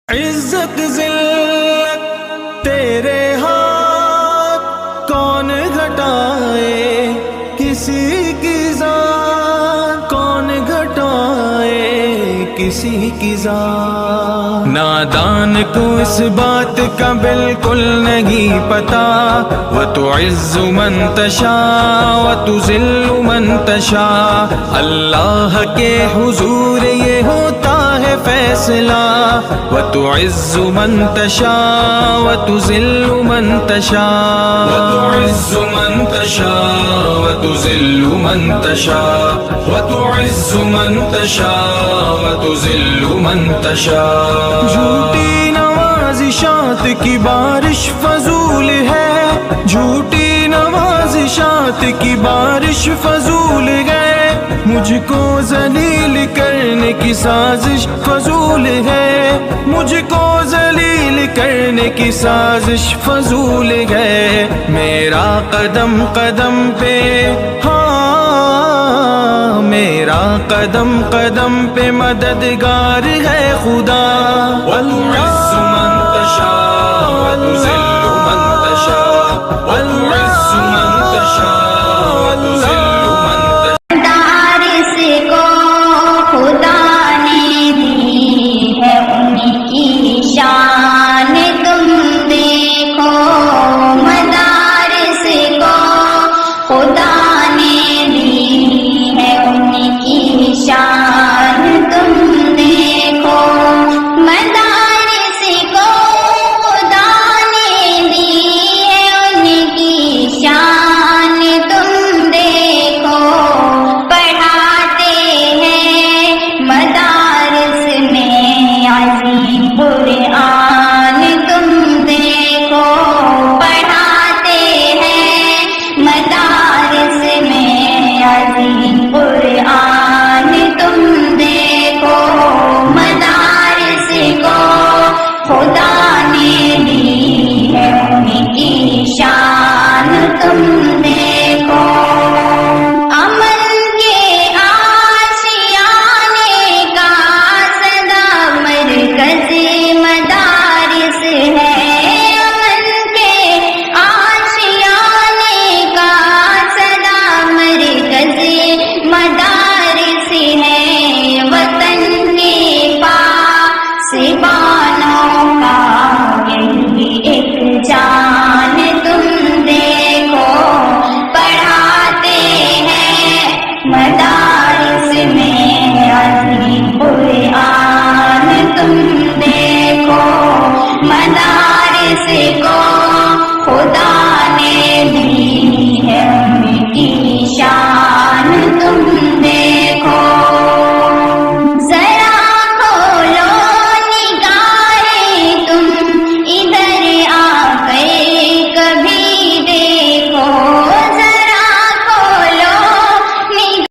عزت ذلت تیرے ہاتھ کون گھٹائے، کسی کی ذات کون گھٹائے کسی کی ذات۔ نادان کو اس بات کا بالکل نہیں پتا، وَتُعِزُّ مَن تَشَاءُ وَتُذِلُّ مَن تَشَاءُ۔ اللہ کے حضور یہ ہوتا ہے فیصلہ، وَتُعِزُّ مَن تَشَاءُ وَتُذِلُّ مَن تَشَاءُ، وَتُعِزُّ مَن تَشَاءُ وَتُذِلُّ مَن تَشَاءُ، وَتُعِزُّ مَن تَشَاءُ وَتُذِلُّ مَن تَشَاءُ۔ جھوٹی نوازشات کی بارش فضول ہے، جھوٹی نوازشات کی بارش فضول ہے، مجھ کو ذلیل کرنے کی سازش فضول ہے، مجھ کو ذلیل کرنے کی سازش فضول ہے۔ میرا قدم قدم پہ میرا قدم قدم پہ مددگار ہے خدا،